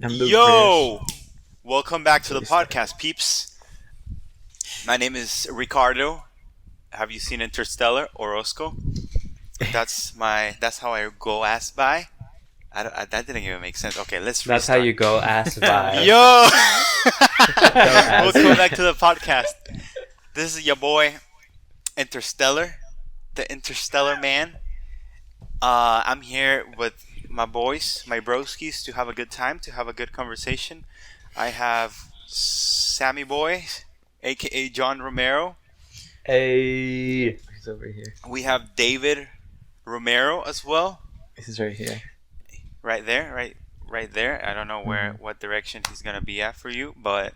Yo! Welcome back to the podcast, peeps. My name is Ricardo. Have you seen Interstellar or Orozco? That's how I go ass by. That didn't even make sense. Okay, let's restart. That's how you go ass by. Yo! Welcome back to the podcast. This is your boy, Interstellar, the Interstellar Man. I'm here with my boys, my broskies, to have a good time, to have a good conversation. I have Sammy Boy, aka John Romero. Hey. He's over here. We have David Romero as well. He's right here. Right there, right there. I don't know what direction he's gonna be at for you, but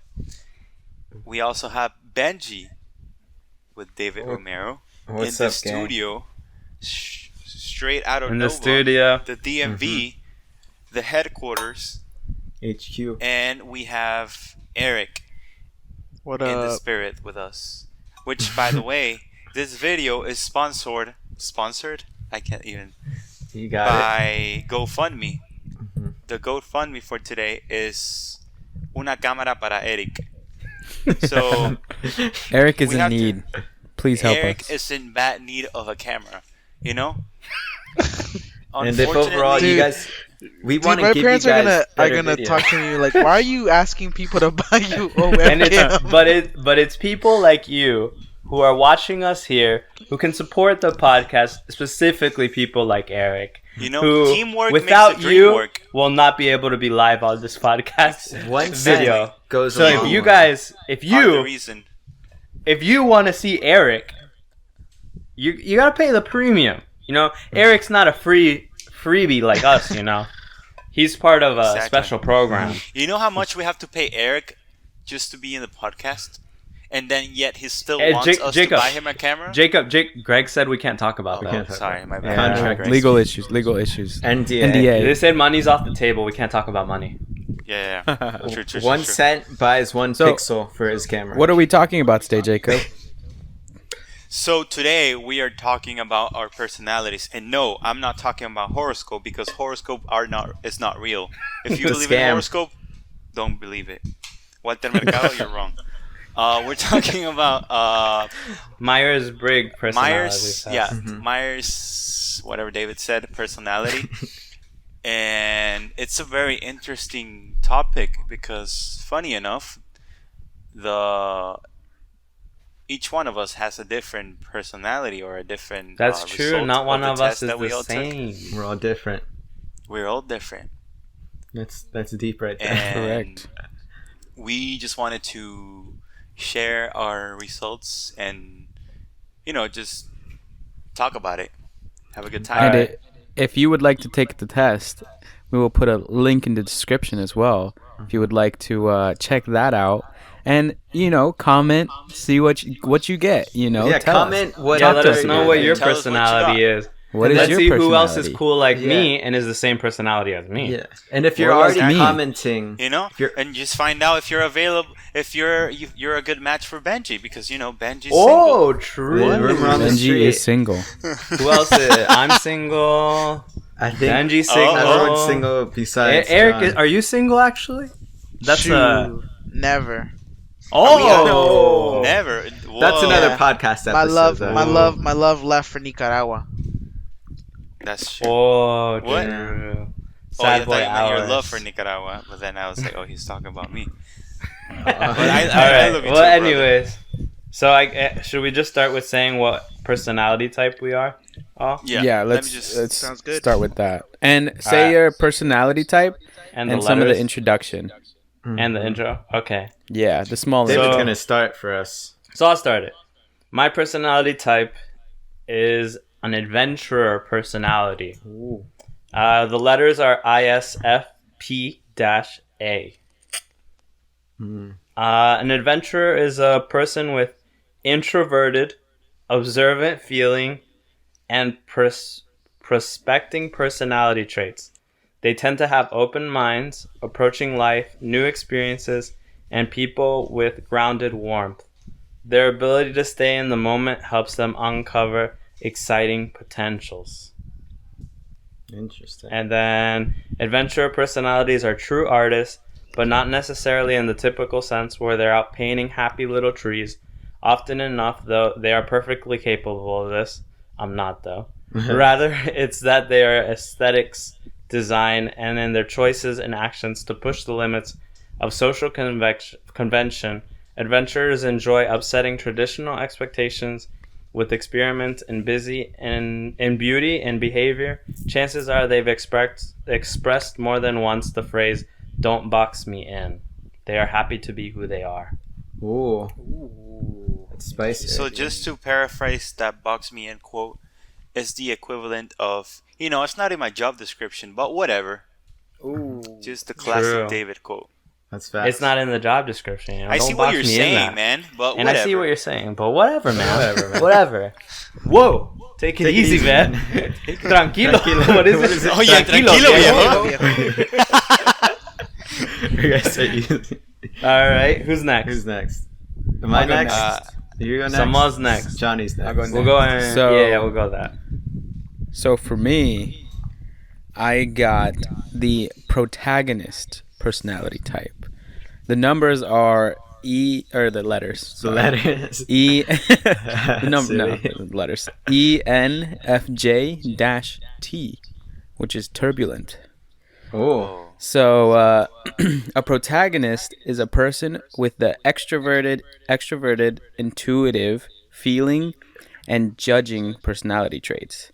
we also have Benji with David Romero What's in up, the studio, straight out of In Nova, the studio. the DMV, the headquarters, HQ. and we have Eric What in the up? spirit with us. Which, by the way, this video is sponsored. I can't even. You got By GoFundMe. Mhm. The GoFundMe for today is una cámara para Eric. So Eric is we in have to- need. Please help Eric us. is in bad need of a camera. You know. And if overall, Dude, you guys, we Dude, want to my give you parents guys are gonna video. talk to me like, why are you asking people to buy you a And webcam? but it's people like you who are watching us here who can support the podcast, specifically people like Eric. You know, Who, teamwork without makes the dream you, work. will not be able to be live on this podcast One video. cent goes So a if long you way. guys, Part of the reason. if you want to see Eric, you gotta pay the premium. You know, Eric's not a freebie like us. You know, he's part of a Exactly. special program. You know how much we have to pay Eric just to be in the podcast, and then yet he still Hey, wants us Jacob. to buy him a camera. Greg said we can't talk about Oh, that. sorry, my bad. Contract. Greg. Legal issues. NDA. NDA. They said money's off the table. We can't talk about money. Yeah. True. 1 cent buys 1 So- pixel for his camera. What are we talking about today, Jacob? So today we are talking about our personalities, and no, I'm not talking about horoscope because horoscope is not real. If you It's a believe in scam. horoscope, don't believe it. Walter Mercado, you're wrong. We're talking about Myers-Briggs personality. Myers, test. yeah, Mhm. Myers, whatever David said, personality, and it's a very interesting topic because, funny enough, each one of us has a different personality or a different. That's true. result Not one the of us test is that we the all took. same. We're all different. We're all different, That's deep right there. and Correct. we just wanted to share our results and, just talk about it, have a good time. And Alright. if you would like to take the test, we will put a link in the description as well. If you would like to check that out, and comment, see what you get. Yeah, tell us. comment what. Yeah, let to us us know about what it. your Tell us what you personality got. is. What And is let's your see personality? who else is cool like Yeah. me and is the same personality as me. Yeah, and if you're Or like already me. commenting, You and just find out if you're available, if you're a good match for Benji, because Benji's Oh, true. One rumor on the Benji street. is single. Who else is it? I'm single. I think Benji's single. everyone's single besides Eric, John. are you single actually? That's Shoot, never. Oh, single. Never. That's Whoa. another Yeah. podcast episode. My love, though. my love left for Nicaragua. That's true. Oh, What? true. Oh, I Sad thought boy you meant your hours. love for Nicaragua, but then I was like, oh, he's talking about me. Uh, But I All right. love you Well, too, brother. anyways, so should we just start with saying what personality type we are? Oh, Yeah. Let let's me just. let's Sounds good. start with that. And say Alright. your personality type and and the some of letters the introduction. and the intro. Okay, Yeah, the small David's So- gonna start for us. so I'll start it. My personality type is an adventurer personality. The letters are ISFP-A. An adventurer is a person with introverted, observant feeling, and prospecting personality traits. They tend to have open minds, approaching life, new experiences, and people with grounded warmth. Their ability to stay in the moment helps them uncover exciting potentials. Interesting. And then adventurer personalities are true artists, but not necessarily in the typical sense where they're out painting happy little trees. Often enough, though, they are perfectly capable of this. I'm not, though. Rather, it's that they are aesthetics, design, and in their choices and actions to push the limits of social convention. Adventurers enjoy upsetting traditional expectations with experiment in beauty and behavior. Chances are they've expressed more than once the phrase, "Don't box me in." They are happy to be who they are. Ooh. That's spicy. So just to paraphrase that box me in quote, is the equivalent of, it's not in my job description, but whatever. Ooh. Just the classic True. David quote. That's fast. It's not in the job description. You know? I Don't see what box you're me in saying, that. man, but And whatever. I see what you're saying, but whatever, man. Whatever, man. Whatever. Whoa. Take it Take it easy, easy, man. man. Tranquilo. What is it? Oye, tranquilo, viejo. You guys say easy. All right. Who's next? Who's next? Am I I'll go next? next. You go next. Someone's next. Johnny's next. I'll go We'll go in. So- yeah, we'll go that. So for me, I got the protagonist personality type. The numbers are the letters. The sorry. letters. E. the number, no, Silly. the letters. ENFJ-T, which is turbulent. Oh. So, a protagonist is a person with the extroverted, intuitive, feeling, and judging personality traits.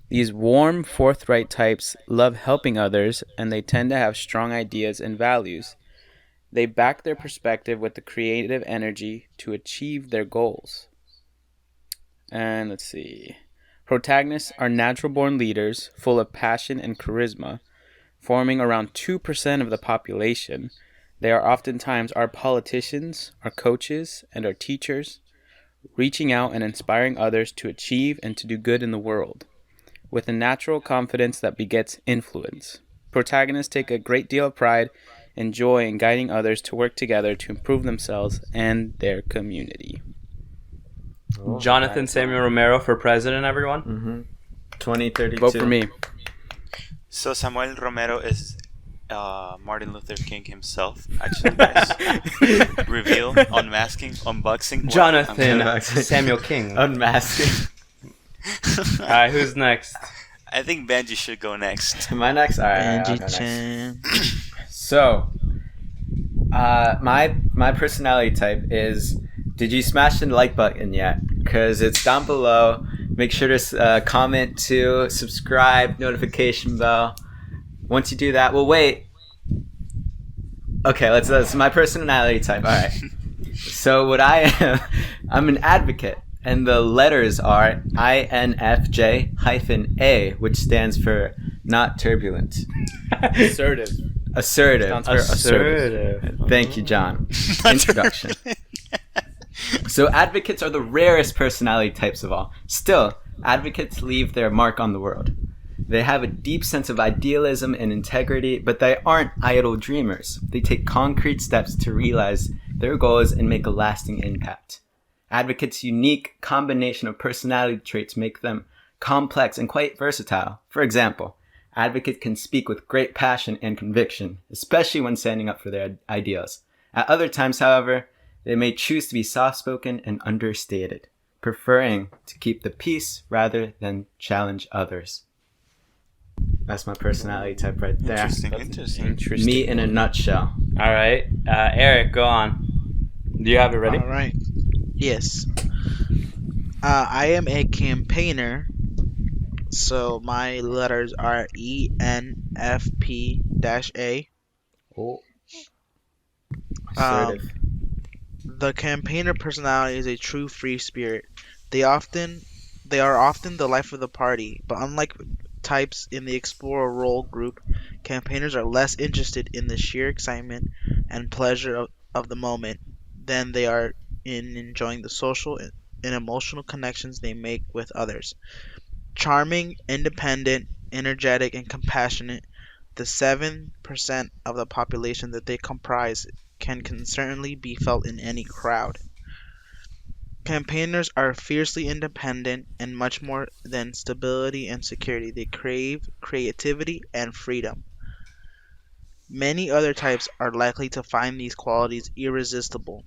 These warm, forthright types love helping others, and they tend to have strong ideas and values. They back their perspective with the creative energy to achieve their goals. And let's see. Protagonists are natural-born leaders, full of passion and charisma, forming around 2% of the population. They are oftentimes our politicians, our coaches, and our teachers, reaching out and inspiring others to achieve and to do good in the world, with a natural confidence that begets influence. Protagonists take a great deal of pride and joy in guiding others to work together to improve themselves and their community. Jonathan Samuel Romero for president, everyone. Mm-hmm. 2032. Vote for me. So Samuel Romero is Martin Luther King himself, actually, guys. Reveal, unmasking, unboxing. what- Jonathan I'm- Samuel King. Unmasking. All right, who's next? I think Benji should go next. Am I next? All right. I'll go Angie next. Chan. So, my personality type is. Did you smash the like button yet? Because it's down below. Make sure to comment too, subscribe, notification bell. Once you do that, we'll wait. Okay, that's my personality type. All right. So what I am, I'm an advocate, and the letters are INFJ-A, which stands for not turbulent. Assertive. Assertive. Stands for assertive. Thank you, John. Introduction. So advocates are the rarest personality types of all. Still, advocates leave their mark on the world. They have a deep sense of idealism and integrity, but they aren't idle dreamers. They take concrete steps to realize their goals and make a lasting impact. Advocates' unique combination of personality traits make them complex and quite versatile. For example, advocates can speak with great passion and conviction, especially when standing up for their ideals. At other times, however, they may choose to be soft-spoken and understated, preferring to keep the peace rather than challenge others. That's my personality type right there. Interesting. Me in a nutshell. All right, Eric, go on. Do you have it ready? All right. Yes. I am a campaigner, so my letters are ENFP-A. Assertive. The campaigner personality is a true free spirit. They are often the life of the party, but unlike types in the explorer role group, campaigners are less interested in the sheer excitement and pleasure of the moment than they are in enjoying the social and emotional connections they make with others. Charming, independent, energetic, and compassionate, the 7% of the population that they comprise can certainly be felt in any crowd. Campaigners are fiercely independent and much more than stability and security. They crave creativity and freedom. Many other types are likely to find these qualities irresistible,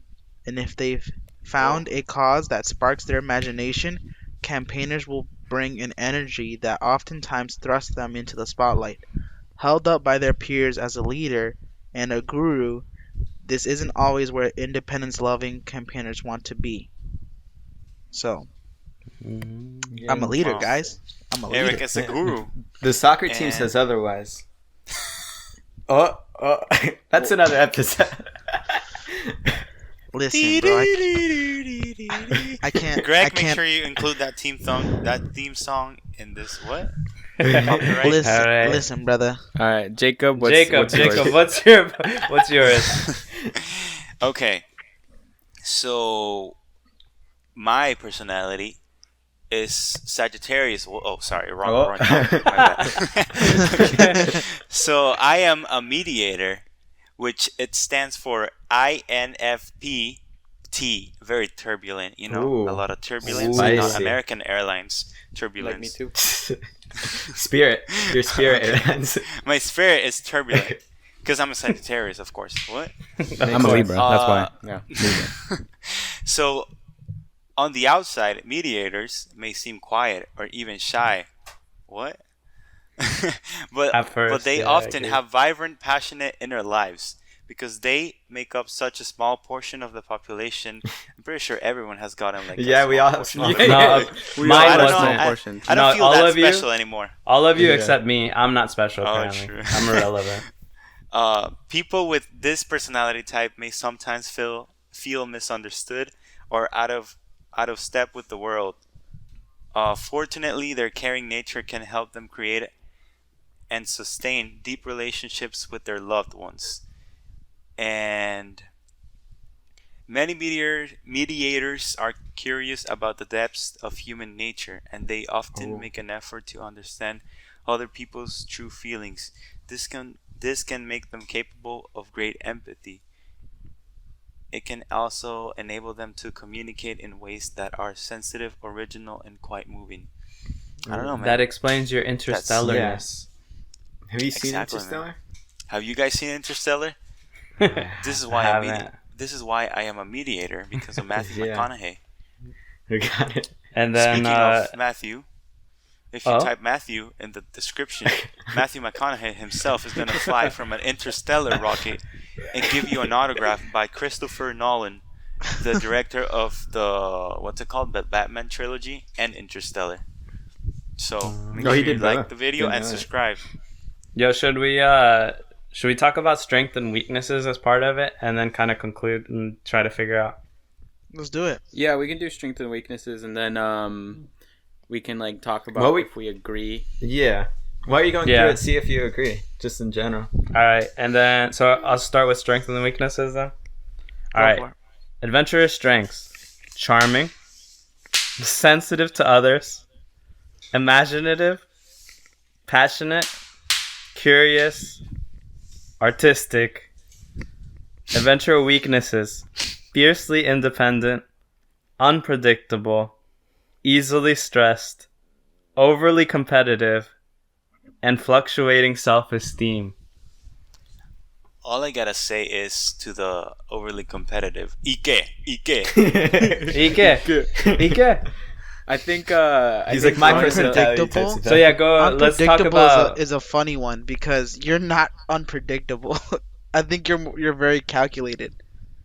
and if they've found a cause that sparks their imagination, campaigners will bring an energy that oftentimes thrusts them into the spotlight. Held up by their peers as a leader and a guru, this isn't always where independence-loving campaigners want to be. So, I'm a leader, Wow. guys. I'm a Eric leader. is a guru. The soccer team And- says otherwise. Oh, that's another episode. Listen, bro, I can't. Greg, I make can't sure you include that theme song in this what? listen, All right. listen, brother. All right, Jacob. What's Jacob, yours? what's yours? Okay, so my personality is Sagittarius. Oh, sorry, wrong topic, my bad. So I am a mediator, which it stands for INFP. Very turbulent, you know, Ooh. a lot of turbulence. Ooh. Not Spicy. American Airlines Like turbulence. me too. Spirit. Your spirit. My spirit is turbulent because I'm a Sagittarius, of course. What? I'm a Libra. That's why. Uh, Yeah. So, on the outside, mediators may seem quiet or even shy. What? but At first, they yeah, I often agree. have vibrant, passionate inner lives because they make up such a small portion of the population. I'm pretty sure everyone has gotten like Yeah, a we small all have portion small- of Yeah, it. No, We mine all I have don't know. small wasn't. portions. I don't No, feel all that of you- special anymore. All of you Yeah. except me. I'm not special. Oh, Apparently, true. I'm irrelevant. People with this personality type may sometimes feel misunderstood or out of step with the world. Fortunately, their caring nature can help them create and sustain deep relationships with their loved ones. And many mediators are curious about the depths of human nature, and they often make an effort to understand other people's true feelings. This can make them capable of great empathy. It can also enable them to communicate in ways that are sensitive, original, and quite moving. I don't know, man. That explains your interstellarness. Yes. Have you seen Exactly, Interstellar? Have you guys seen Interstellar? This is why This is why I am a mediator, because of Matthew Yeah. McConaughey. We got it. And then Speaking of Matthew, if you Oh? type Matthew in the description, Matthew McConaughey himself is going to fly from an interstellar rocket and give you an autograph by Christopher Nolan, the director of the Batman trilogy and Interstellar. So make Oh, he sure you did like both. the video Didn't and know that. subscribe. yo, should we talk about strength and weaknesses as part of it, and then kind of conclude and try to figure out? Let's do it. Yeah, we can do strengths and weaknesses, and then we can like talk about Well, if we agree. Yeah. Why are you going Yeah. through it? See if you agree. Just in general. All right, and then so I'll start with strengths and weaknesses then. All Go right, for it. adventurous strengths: charming, sensitive to others, imaginative, passionate, curious, artistic. Adventure weaknesses: fiercely independent, unpredictable, easily stressed, overly competitive, and fluctuating self-esteem. All I gotta say is to the overly competitive, Ike. Ike. I think He's think like my one of the- personality. Unpredictable. types of So yeah, let's talk Unpredictable about. is a funny one because you're not unpredictable. I think you're very calculated.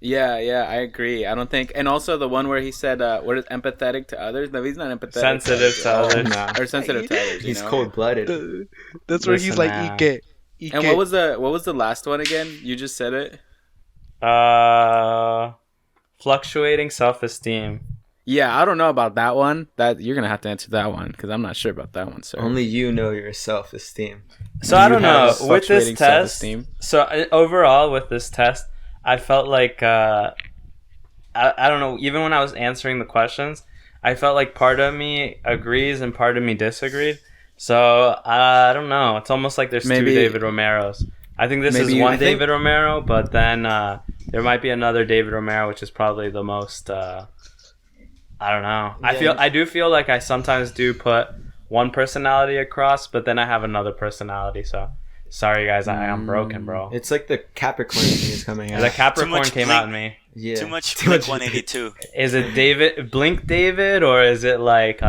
Yeah, I agree. I don't think, and also the one where he said, "What is empathetic to others?" No, he's not empathetic. Sensitive to others. Nah. or sensitive to others. He's you know? cold-blooded. That's where he's Listen, like Ike. Ike. And what was the last one again? You just said it. Fluctuating self-esteem. Yeah, I don't know about that one. That you're gonna have to answer that one because I'm not sure about that one, sir. Only you know your self-esteem. So Do I you don't have know with this fluctuating test. self-esteem? So overall with this test, I felt like I don't know. Even when I was answering the questions, I felt like part of me agrees and part of me disagreed. So I don't know. It's almost like there's Maybe- two David Romeros. I think this is maybe- one I think- David Romero, but then there might be another David Romero, which is probably the most I don't know. Yeah. I do feel like I sometimes do put one personality across, but then I have another personality. So sorry guys, I am broken, bro. It's like the Capricorn thing is coming out. The Capricorn much came Blink. out in me. Yeah. Too much Blink 182. Is it Blink David, or is it like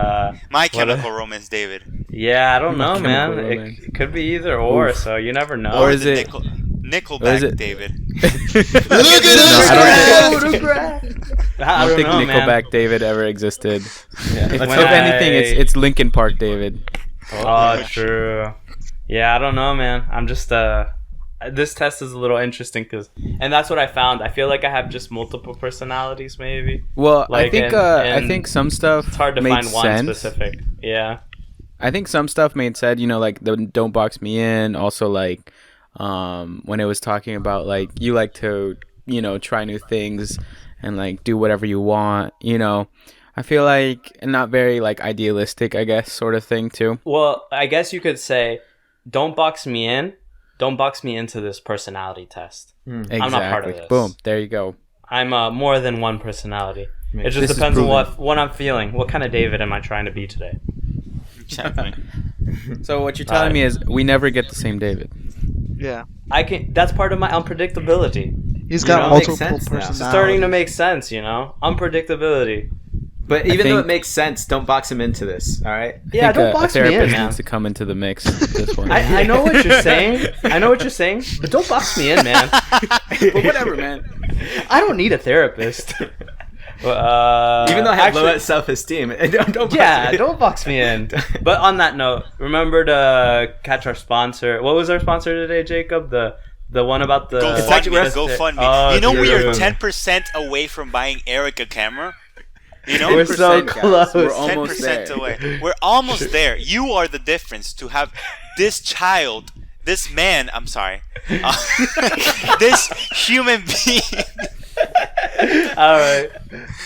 My Chemical Romance David. Yeah, I don't My know, man. Chemical Romance. It could be either or, Oof. so you never know. Or is the it- Nickelback or is it- David. Look I I don't think know, man. Nickelback David ever existed. Yeah. If When anything, I- it's Linkin Park David. Oh, true. Yeah, I don't know, man. I'm just this test is a little interesting and that's what I found. I feel like I have just multiple personalities, maybe. Well, I Like, think and I think some stuff It's hard to made find one sense. specific. Yeah. I think some stuff made sense. You know, like the "Don't Box Me In." Also, like when it was talking about like you like to try new things and like do whatever you want. I feel like not very like idealistic, I guess, sort of thing too. Well, I guess you could say, don't box me in. Don't box me into this personality test. Exactly. I'm not part of this. Boom. There you go. I'm more than one personality. It just This is depends on proven. what I'm feeling. What kind of David am I trying to be today? Exactly. So what you're telling me is we never get the same David. Yeah. That's part of my unpredictability. He's You got know, multiple makes sense now. It's personalities. starting to make sense, unpredictability. But even though think- it makes sense, don't box him into this. All right. Yeah, I think don't box a me in, therapist man. needs to come into the mix. With this one. I know what you're saying. But don't box me in, man. But whatever, man. I don't need a therapist. Even though I have actually- low self-esteem, don't box Yeah, me. don't box me in. But on that note, remember to catch our sponsor. What was our sponsor today, Jacob? The one about the GoFundMe. Oh, You know we are dude. 10% away from buying Eric a camera. We're so 10%, guys. close. We're almost 10% there. away. We're almost there. You are the difference to have this child, this man. I'm sorry, this human being. All right.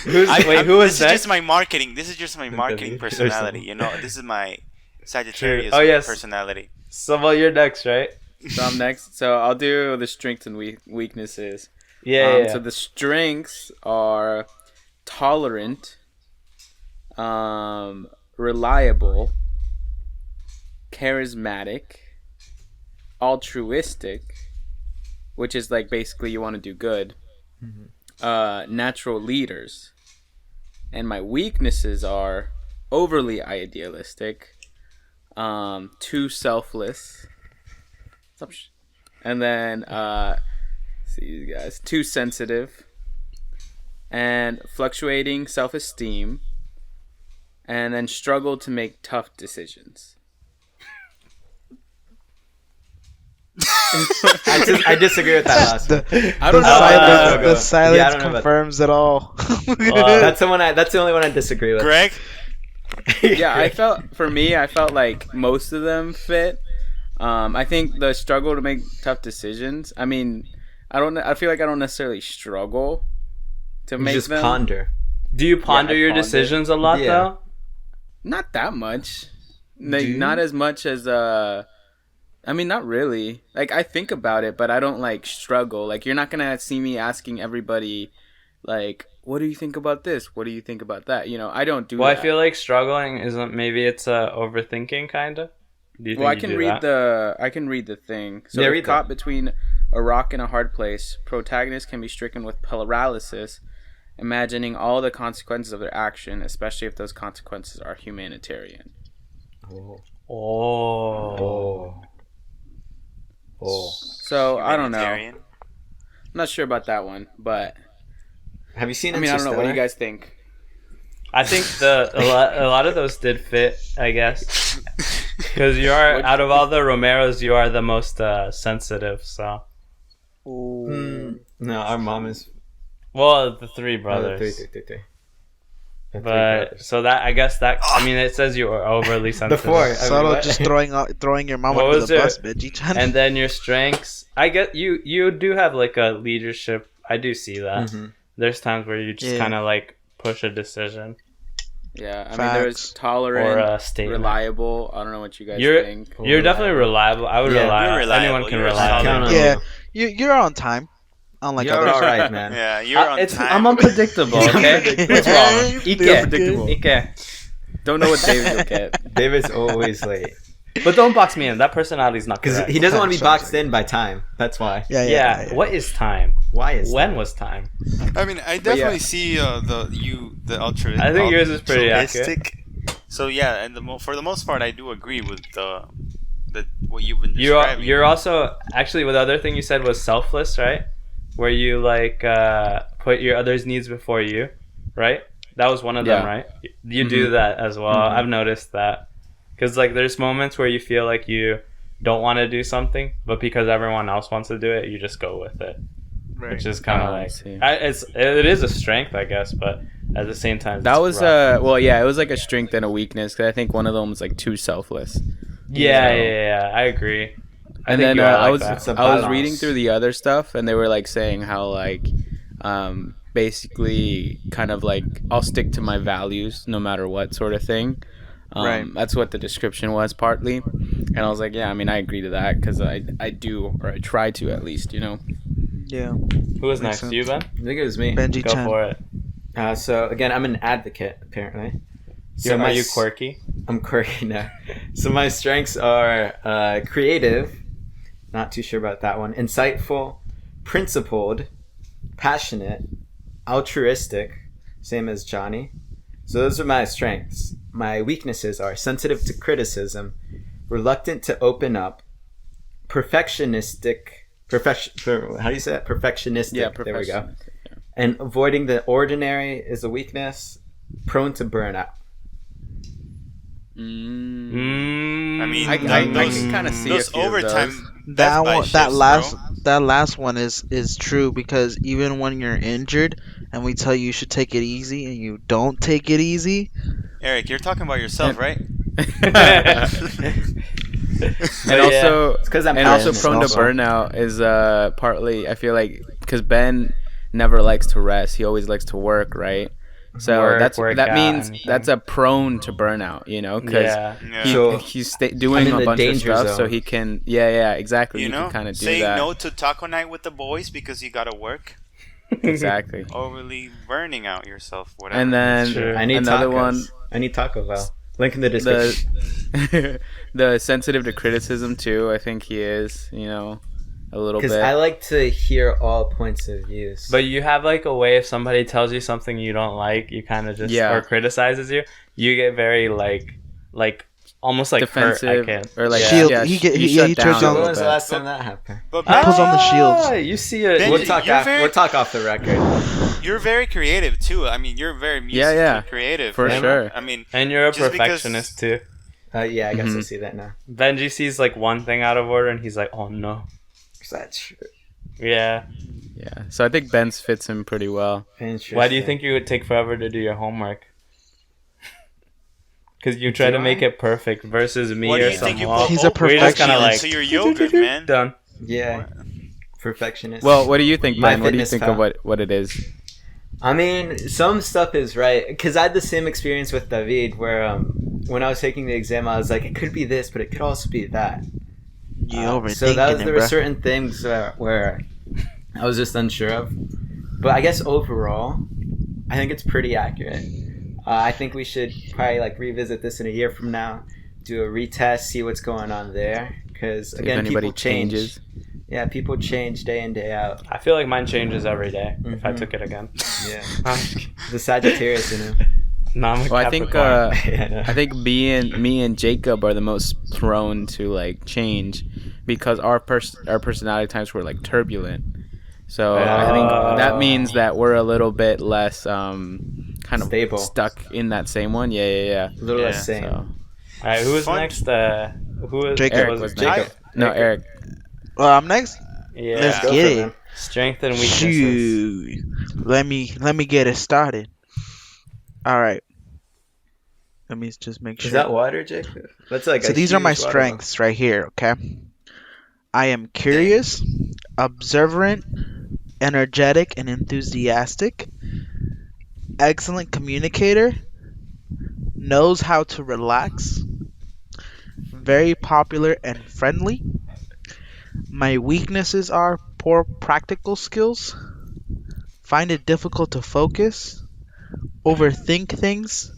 Who This was is next? just my marketing. This is just my marketing personality. This is my Sagittarius Oh, yes. personality. So, well, you're next, right? So I'm next. So I'll do the strengths and weaknesses. Yeah. So the strengths are tolerant, reliable, charismatic, altruistic, which is like basically you want to do good, natural leaders. And my weaknesses are overly idealistic, too selfless, and then see you guys, too sensitive, and fluctuating self-esteem, and then struggle to make tough decisions. I disagree with that last one. I don't The know. silence, go. the silence Yeah, I don't know about confirms it all. That's the one. That's the only one I disagree with. Greg, Yeah, I felt like most of them fit. I think the struggle to make tough decisions. I mean, I feel like I don't necessarily struggle to You make just them. ponder. Do you ponder I your ponder. decisions a lot, Yeah. though? Not that much. Do Like, you? not as much as I mean, not really. Like, I think about it, but I don't like struggle. Like, you're not gonna see me asking everybody, like, what do you think about this? What do you think about that? I don't do Well, that. I feel like struggling isn't. Maybe it's overthinking, kind of. Do you think Well, I you can do read that? I can read the thing. So, Yeah, if read that. caught between a rock and a hard place, protagonists can be stricken with paralysis, imagining all the consequences of their action, especially if those consequences are humanitarian. Oh. So I don't know. I'm humanitarian. not sure about that one, but Have you seen? I mean, I don't know. What do you Interstellar? guys think? I think a lot of those did fit, I guess, because you are out of all the Romeros, you are the most sensitive. So, No, our mom is. well, the three Oh, brothers. three. The three But brothers. so that I guess that I mean it says you are overly sensitive. four. I mean, Subtle, what? just throwing your mom What under was the it? bus, bitch. You trying And then your strengths, I get you do have like a leadership. I do see that. Mhm. There's times where you just Yeah. kind of like push a decision Yeah, I mean, there's Facts. tolerant, or a statement. reliable. I don't know what you guys You're think. You're definitely reliable. I would Yeah, rely you're on reliable. anyone can You're rely on solid. you. Yeah, you're on time. Unlike You're others. all right, man. Yeah, you're on time. I'm unpredictable. Okay, what's wrong? You're predictable. Ike. Don't know what David will get. David's always late But don't box me in. That personality's not because correct. he doesn't want to be Sorry, boxed in by time. That's why. Yeah. What is time? Why is When that? was time? I mean, I definitely see the ultra. I think yours is pretty altruistic. So yeah, and for the most part, I do agree with the what you've been You're describing. you're also actually the other thing you said was selfless, right? Where you like put your others' needs before you, right? That was one of them, Yeah. right? You do that as well. Mhm. I've noticed that because like there's moments where you feel like you don't want to do something, but because everyone else wants to do it, you just go with it, which is kind of I like see. it is a strength, I guess, but at the same time, That it's was rough. well, yeah, it was like a strength and a weakness because I think one of them was like too selfless. Yeah, I agree. And think then you are I like was that. It's a I was balance. reading through the other stuff, and they were like saying how like basically kind of like I'll stick to my values no matter what sort of thing. Right. That's what the description was partly, and I was like, yeah, I mean, I agree to that because I do, or I try to at least, you know. Yeah. Who was Makes next? You, Ben? I think it was me. Benji Go Chan. for it. So again, I'm an advocate apparently. So Are you quirky? I'm quirky now. So my strengths are creative. Not too sure about that one. Insightful, principled, passionate, altruistic, same as Johnny. So those are my strengths. My weaknesses are sensitive to criticism, reluctant to open up, perfectionistic. How do you say that? Perfectionistic. Yeah, There we go. professional. And avoiding the ordinary is a weakness. Prone to burnout. I mean, I those, can kind of see those a few of overtime. those. That Best Buy one, that shifts, last, bro. that last one is true because even when you're injured and we tell you should take it easy and you don't take it easy, Eric, you're talking about yourself, right? And also, It's because I'm and also passionate. prone to also. burnout is partly I feel like because Ben never likes to rest, he always likes to work, right? So Work, that work means out, that's a prone to burnout, you know, because Yeah. Yeah. So, he's doing I'm in a the bunch of danger stuff, so zone. he can exactly, You he know, can kind of do saying that. no to taco night with the boys because you gotta work, Exactly. overly burning out yourself, whatever. And then Sure. I need another tacos. one, I need Taco Bell. Link in the description. the sensitive to criticism too. I think he is, you know, a little Because bit. I like to hear all points of views. But you have like a way if somebody tells you something you don't like, you kind of just Yeah. or criticizes you get very like almost like defensive hurt. or like Yeah. Shield. yeah, He sh- get- you he- shut he down turns a So on- when little was the bit. last time that happened? But He pulls on the shields. You see it. Ben- We'll you're talk very- we'll talk off the record. you're very creative too. I mean, you're very musically yeah. creative. For man. sure. I mean, And you're a Just because- perfectionist too. Yeah, I guess I Mhm. see that now. Benji sees like one thing out of order and he's like, oh no. Is that true? Yeah. Yeah. So I think Ben's fits him pretty well. Interesting. Why do you think you would take forever to do your homework? Because you try Do to make I? it perfect versus me what do or you think you someone. put He's a oatmeal perfectionist. into Kinda your yogurt, man? Done. Yeah. Perfectionist. Well, what do you think, My Ben? What do you Fitness think Pal. of what it is? I mean, some stuff is right. Because I had the same experience with David where when I was taking the exam, I was like, it could be this, but it could also be that. you overthinking So there it, were bro. certain things where I was just unsure of. But I guess overall, I think it's pretty accurate. I think we should probably like revisit this in a year from now, do a retest, see what's going on there. Because If again, anybody people change. changes. Yeah, people change day in day out. I feel like mine changes every day if I Mhm. took it again. Yeah, the Sagittarius, you know. No, I'm a Well, I think Capricorn. Yeah, I know. I think me and Jacob are the most prone to like change because our personality types were like turbulent. So I think that means that we're a little bit less kind of Stable. stuck in that same one. Yeah. a little Yeah. less same. So All right, who was Fun. next? Who was Jacob. Eric was it? next. Jacob. No, Eric. Well, I'm next. Yeah. Let's Go get for it. man. Strength and weaknesses. Shoot. Let me get it started. All right. Let me just make sure. Is that water, Jacob? That's like So a these are my huge water strengths right here, okay? I am curious, observant, energetic, and enthusiastic. Excellent communicator. Knows how to relax. Very popular and friendly. My weaknesses are poor practical skills, find it difficult to focus, overthink things,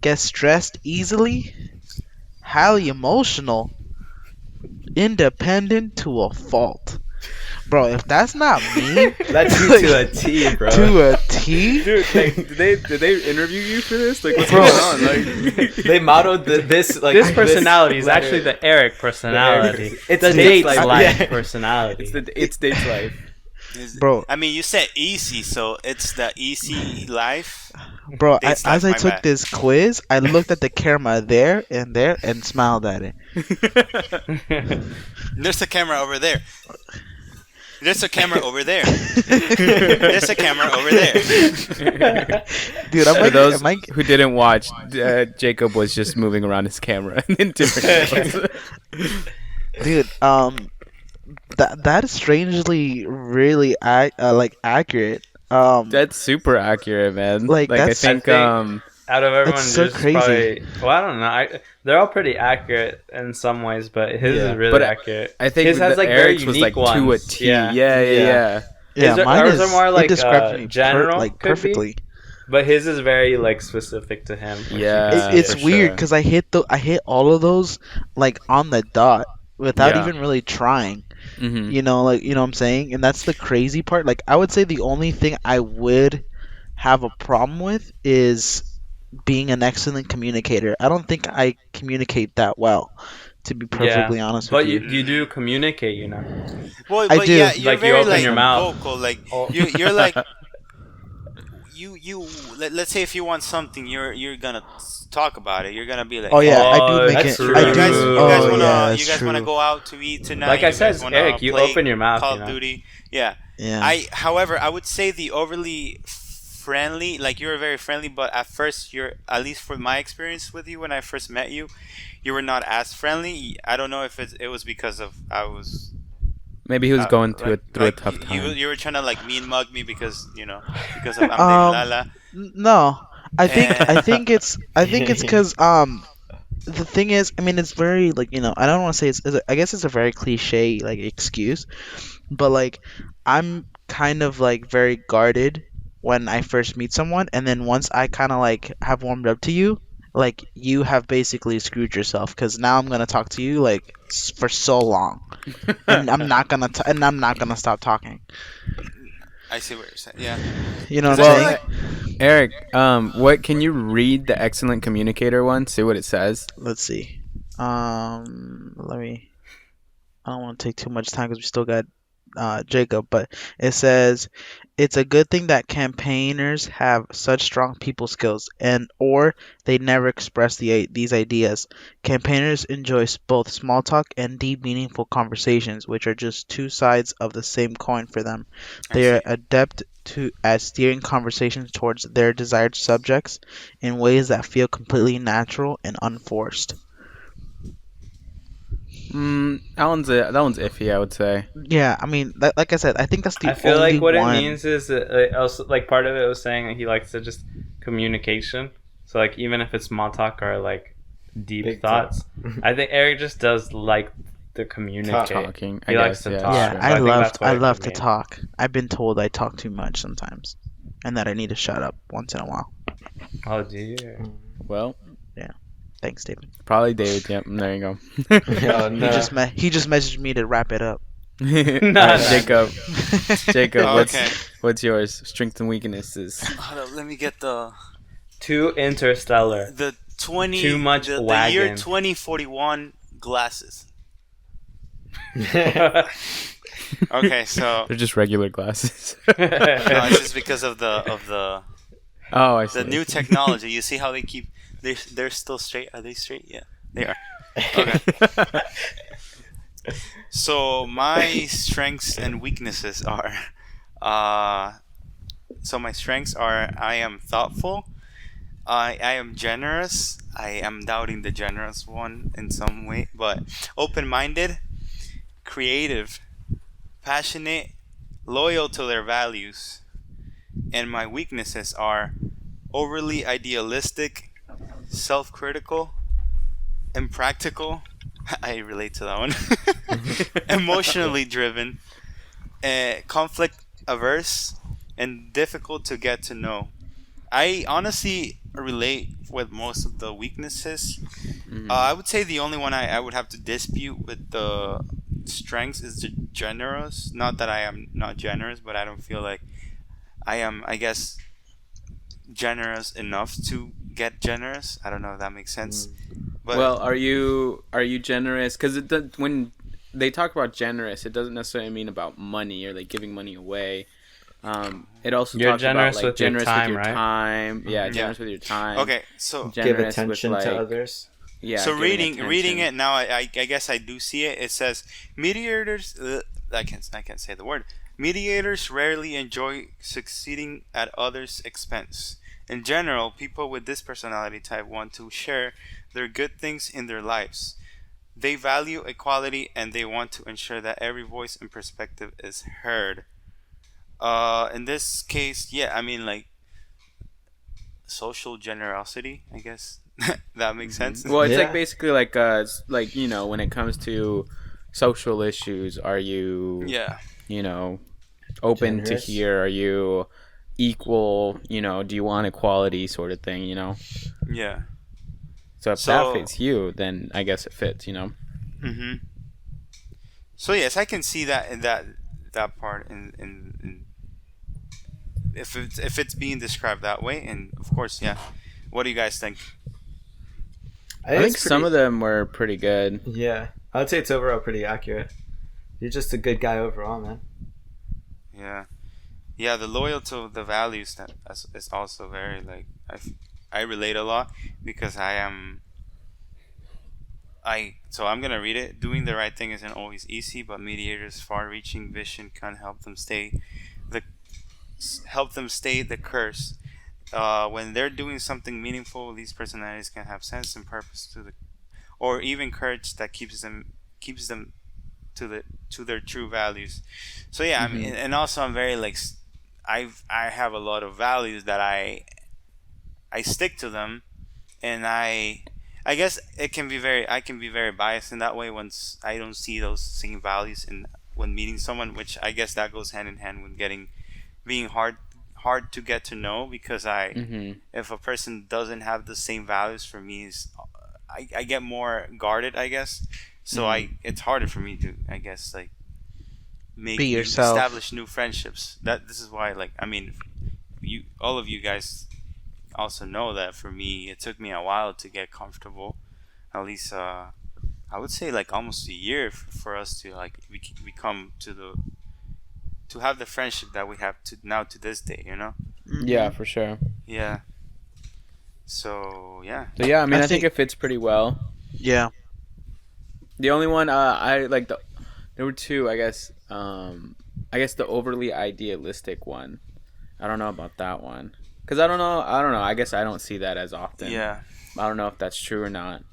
get stressed easily, highly emotional, independent to a fault. Bro, if that's not me, That's you to a T, bro. to a T, Dude, like, did they interview you for this? Like, what's Bro. going on? Like, They modeled this like This personality is letter. actually the Eric personality. It's The Date's Date's life, life yeah. personality. it's Date's life. bro, I mean, you said easy, so it's the easy life. bro. Date's As life, I my took bad. this quiz, I looked at the camera there and smiled at it. There's a camera over there. There's a camera over there. There's a camera over there. Dude, I'm For like, those am I, who didn't watch, Jacob was just moving around his camera in different angles. dude, that is strangely really like accurate. That's super accurate, man. Like, I that's- think, I think- Out of everyone, so just crazy. probably, well, I don't know. They're all pretty accurate in some ways, but his Yeah. is really But accurate. I think his has the like very Eric's was unique like to a ones. T. Yeah. Yeah. yeah, Is there- mine ours are is more like, it describes me general, like could be? perfectly. But his is very like specific to him. which you Yeah. can see It's for weird sure. because I hit all of those like on the dot without Yeah. even really trying. Hmm. You know, like you know what I'm saying, and that's the crazy part. Like I would say the only thing I would have a problem with is being an excellent communicator. I don't think I communicate that well, to be perfectly honest But with you. you do communicate, you know. Well, I but do. yeah, you're Like, you very open like your mouth. vocal. Like Oh. you're like let's say if you want something, you're gonna talk about it. You're gonna be like, Oh yeah, I Oh, do make that's it. true. I You do. guys, True. you guys Oh, wanna, yeah, you that's guys wanna true. go out to eat tonight. Like I you guys said, wanna Eric, you play open your mouth, Call you of know. Duty. Yeah. Yeah. However, I would say the overly friendly, like you're very friendly, but at first you're, at least for my experience with you when I first met you, you were not as friendly. I don't know if it was because of I was Maybe he was going through a like, tough time. you were trying to like mean mug me because because of I'm Um, Lala. No, I think Eh. I think it's because the thing is, I mean, it's very like I don't want to say I guess it's a very cliche like excuse, but like I'm kind of like very guarded when I first meet someone, and then once I kind of like have warmed up to you, like you have basically screwed yourself because now I'm gonna talk to you like for so long, and I'm not gonna stop talking. I see what you're saying. Yeah. You know what Well, I'm saying? Eric, what can you read the excellent communicator one? See what it says. Let's see. Let me. I don't want to take too much time because we still got Jacob, but it says it's a good thing that campaigners have such strong people skills, and or they never express these ideas. Campaigners enjoy both small talk and deep, meaningful conversations, which are just two sides of the same coin for them. They are adept at steering conversations towards their desired subjects in ways that feel completely natural and unforced. That one's iffy, I would say. Yeah, I mean, like I said, I think that's the I feel only like what one. it means is also like part of it was saying that he likes to just communication. So like even if it's small talk or like deep Big thoughts, I think Eric just does like to communicate. Talking, I He likes guess, to yeah. talk. Yeah, So I think love that's what I it love could to mean. talk. I've been told I talk too much sometimes, and that I need to shut up once in a while. Oh dear. Well, Thanks, David. probably David. Yep, there you go. Oh, no. He just messaged me to wrap it up. All right, Jacob, Oh, what's okay. what's yours? Strengths and weaknesses. Hold up, let me get the Too interstellar. 20 Too much the year wagon. 2041 glasses. No, Okay, so They're just regular glasses. no, it's just because of the Oh, I see. the new technology. You see how they keep they're still straight. Are they straight? Yeah, they are. Okay. So my strengths and weaknesses are, so my strengths are I am thoughtful, I am generous. I am doubting the generous one in some way, but open-minded, creative, passionate, loyal to their values, and my weaknesses are overly idealistic, self-critical, impractical. I relate to that one. Emotionally driven, conflict averse, and difficult to get to know. I honestly relate with most of the weaknesses. I would say the only one I would have to dispute with the strengths is the generous. Not that I am not generous, but I don't feel like I am, I guess, generous enough to get generous. I don't know if that makes sense. But Well, are you generous? Because when they talk about generous, it doesn't necessarily mean about money or like giving money away. It also You're talks generous about like with your generous time, with your right? time. Yeah, Yeah. generous with your time. okay, so Give Generous attention with, to like, others. Yeah. so giving reading attention. it now, I guess I do see it. It says mediators. I can't say the word. Mediators rarely enjoy succeeding at others' expense. In general, people with this personality type want to share their good things in their lives. They value equality and they want to ensure that every voice and perspective is heard. In this case, yeah, I mean like social generosity, I guess. That makes sense. Well, it's like Yeah. basically like like when it comes to social issues, are you Yeah. you know open Generous. to hear? Are you equal? Do you want equality, sort of thing? Yeah. So if that So, fits you, then I guess it fits. mhm. So yes, I can see that in that part in if it's being described that way, and of course, yeah. What do you guys think? I think it's some pretty- of them were pretty good. Yeah, I would say it's overall pretty accurate. You're just a good guy overall, man. Yeah. Yeah, the loyal to the values that is also very like I relate a lot because so I'm gonna read it. Doing the right thing isn't always easy, but mediators' far-reaching vision can the help them stay the course. When they're doing something meaningful, these personalities can have sense and purpose or even courage that keeps them to their true values. So yeah, I mean, and also I'm very like I have a lot of values that I stick to them, and I guess I can be very biased in that way once I don't see those same values in when meeting someone, which I guess that goes hand in hand with being hard to get to know because if a person doesn't have the same values for me I get more guarded, I guess. So it's harder for me to, I guess, like Be yourself. establish new friendships. This is why, like, I mean, all of you guys also know that for me it took me a while to get comfortable. At least I would say like almost a year for us to like we come to have the friendship that we have to this day. Yeah, for sure. Yeah. So yeah. So yeah, I mean, I I think think- it fits pretty well. Yeah. The only one I like there were two, I guess. I guess the overly idealistic one. I don't know about that one because I don't know. I guess I don't see that as often. Yeah. I don't know if that's true or not.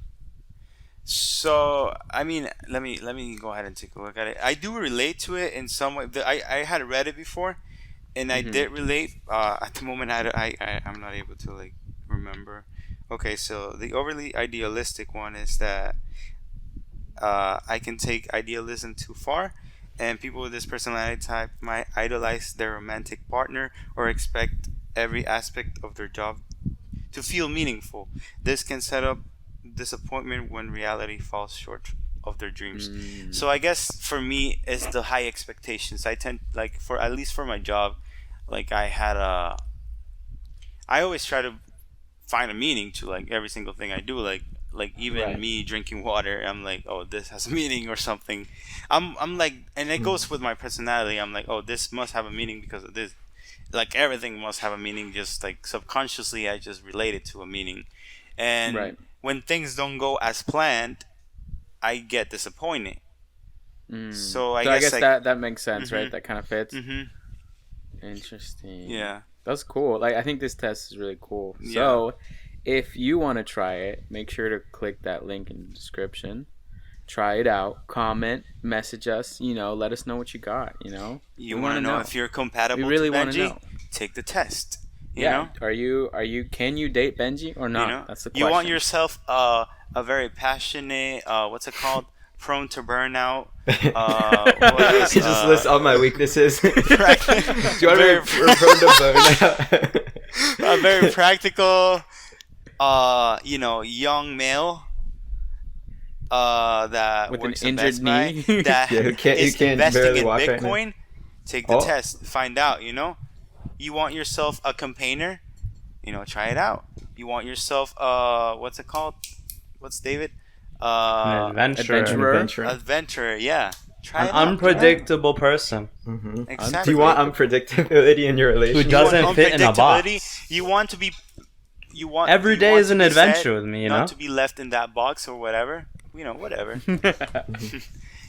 So I mean, let me go ahead and take a look at it. I do relate to it in some way. I had read it before, and I did relate. At the moment, I'm not able to like remember. Okay, so the overly idealistic one is that I can take idealism too far, and people with this personality type might idolize their romantic partner or expect every aspect of their job to feel meaningful. This can set up disappointment when reality falls short of their dreams. So I guess for me it's the high expectations. I tend like for at least for my job, like I always try to find a meaning to like every single thing I do. Like even Right. me drinking water, I'm like, oh, this has a meaning or something. I'm like, and it goes with my personality. I'm like, oh, this must have a meaning because of this. Like everything must have a meaning. Just like subconsciously, I just relate it to a meaning. And Right. when things don't go as planned, I get disappointed. So I guess like, that makes sense, right? Mhm. That kind of fits. mhm, Interesting. yeah. That's cool. Like I think this test is really cool. Yeah. So, if you want to try it, make sure to click that link in the description. Try it out. Comment, message us. Let us know what you got. You We want wanna to know know. if you're compatible We really to want Benji? to know. Take the test. You Yeah. know? Are you? Can you date Benji or not? You know? That's the You question. want yourself a very passionate, what's it called? prone to burnout. What else? He just lists all my weaknesses. Do you want Very- to be prone to burnout? Very practical, young male. That With an works at injured Best Buy, knee. that Yeah, who can't is investing barely in walk right now. Bitcoin. Take the Oh. test, find out. You want yourself a campaigner, try it out. You want yourself what's it called? What's David? An adventurer. adventurer. Adventurer. Yeah, try An it out. unpredictable person Mhm. Exactly. Do you want unpredictability in your relationship? who doesn't fit in a Unpredictability. box. You want to be. You want Every you day want is to an be set, adventure with me, Not to be left in that box or whatever. Whatever.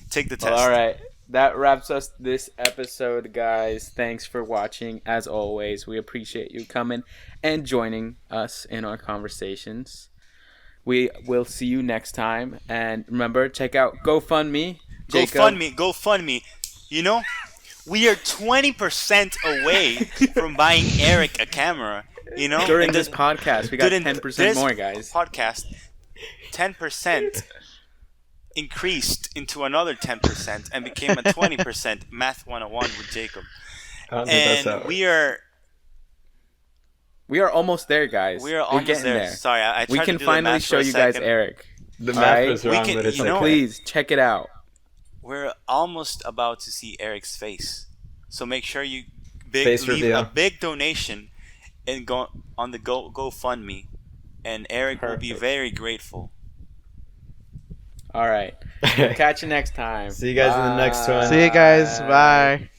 Take the test. Well, all right. That wraps us this episode, guys. Thanks for watching. As always, we appreciate you coming and joining us in our conversations. We will see you next time. And remember, check out GoFundMe. Jacob. GoFundMe. We are 20% away from buying Eric a camera. During And this podcast, we got during 10% this more, guys. Podcast, 10% increased into another 10% and became a 20%. Math 101 with Jacob. I don't think that's how And it We are almost there, guys. we are We're almost getting there. Sorry, I We tried can to do the finally math show for a you guys second. Eric. The All math right. was We wrong, can- but it's you like, know- Please check it out. We're almost about to see Eric's face, so make sure you Face leave reveal. a big donation and go on the GoFundMe, and Eric will be Perfect. very grateful. All right. Catch you next time. See you guys in the next one. See you guys. Bye.